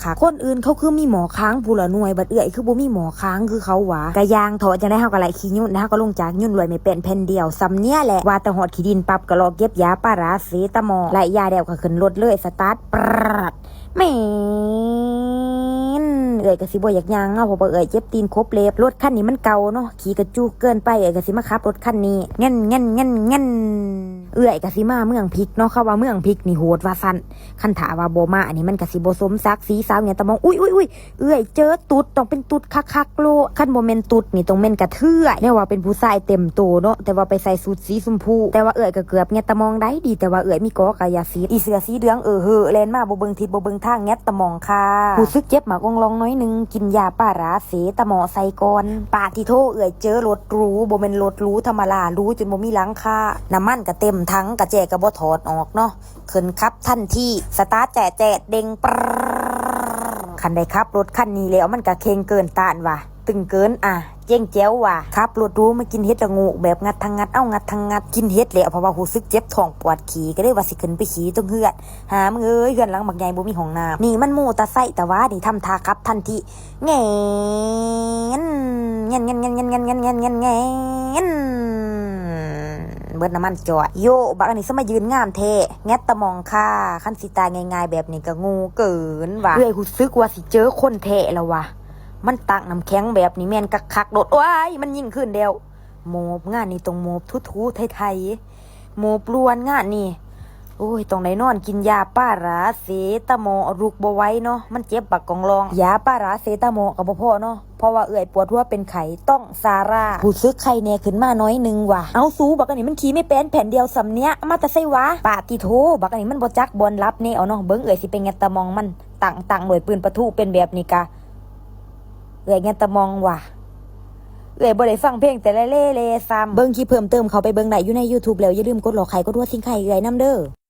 ค่ะคนอื่นเขาคือมีหมอค้างผู้ละหน่วยบัดเอื้อยคือบ่มีหมอค้างคือเขาหวะกะยางเถาะจังได้เฮาก็ไหลขี้ยุ่นนะเฮาก็ลงจากยุ่นรวยไม่เป็นแผ่นเดียวซำเนี่ยแหละว่าแต่หอดขี้ดินปั๊บก็รอเก็บยาปลาร้าเซตามอไหลยาแล้วก็ขึ้นรถเลยสตาร์ทปรัดแม่นเอ้ยก็สิบ่อยากย่างเนาะเพราะว่าเอ้ยเจ็บตีนครบเล็บรถคันนี้มันเก่าเนาะขี่กระจูกเกินไปเอ้ยก็สิมาขับรถคันนี้งั้นเอ้ยก็สิมาเมืองพริกเนาะเขาว่าเมืองพริกนี่โหดว่าซั่นคันถาว่าบ่มาอันนี้มันก็สิบ่สมศักดิ์ศรีสาวเนี่ยตะมองอุ้ยเอ้ยเจอตุ๊ดต้องเป็นตุ๊ดคักๆโลคันบ่แม่นตุ๊ดนี่ต้องแม่นกระเทือยเนี่ยว่าเป็นผู้ชายเต็มโตเนาะแต่ว่าไปใส่สูทสีชมพูแต่ว่าเอ้ยก็เกือบเนี่ยตะมองได้ดีแต่ว่าเอ้ยมีกอกายสิทธิ์อีเสือสีเหลืองเหอแล่นมาบ่เบิ่งทิศบ่เบิ่งทางแงะตะมองค่ะรู้สึกเจ็บหมากองลองน้อยนึงกินยาปลาร้าเสตะหมอใส่ก่อนปาที่โทเอ้ยเจอรถหรูบ่แม่นรถหรูธรรมดาหรูจนบ่มีหลังคาน้ำมันก็เต็มถังกระแจก็บ่ถอดออกเนาะขึ้นขับทันทีสตาร์ทแจ๊ดเด้งปรคันได้ขับรถคันนี้แล้วมันก็เค็งเกินต้านว่ะตึงเกินเจ๊งแจ๋วว่ะขับรถรู้มากินเฮ็ดละงูแบบงัดทางงัดงัดทางงัดกินเฮ็ดแล้วเพราะว่ารู้สึกเจ็บท้องปวดขี้ก็ได้ว่าสิขึ้นไปขี้ตรงเฮือดหามึงเอ้ยเฮือนหลังบักใหญ่บ่มีห้องน้ำนี่มันโมตะไซแต่ว่านี่ทำท่าขับทันทีแงนเบิดน้ำมันจอดโยบักอันนี้สมายืนงามแท้แงะตะมองค่ะคันสิตายง่ายๆแบบนี้ก็งูเกินว่ะเอ้ยรู้สึกว่าสิเจอคนแท้แล้วว่ะมันตักน้ำแข็งแบบนี้แม่นคักๆโดดว้ายมันยิ่งขึ้นเดียวโมบงานนี้ตรงโมบทูไทยโมบล้วนงานนี่โอ้ยตรงไหนนอนกินยาปลาร้าเซตามอรุกบ่ไหว้เนาะมันเจ็บบักกองรองยาปลาร้าเซตามอกับบ่พอเนาะเพราะว่าเอื่อยปวดหัวเป็นไข้ต้องซาร่าผู้ซึกไข้แน่ขึ้นมาน้อยนึงว่ะเอาสู้บักอันนี้มันขี่ไม่เป็นแผ่นเดียวสำเนี้ยมาแต่ไสวะปาติโทบักอันนี้มันบ่จักบอลรับแน่เอาเนาะเบิ่งเอื่อยสิเป็นแงตามองมันตั้งหน่วยปืนประทุเป็นแบบนี้กะเอื่อยแงตามองว่ะเอ้ยบ่ได้ฟังเพลงแต่เล่ซ้ำเบิ่งคลิปเพิ่มเติมเขาไปเบิ่งได้อยู่ใน YouTube แล้วอย่าลืมกดไลค์กดหัวทิ้งไข่เอ้ยนำเด้อ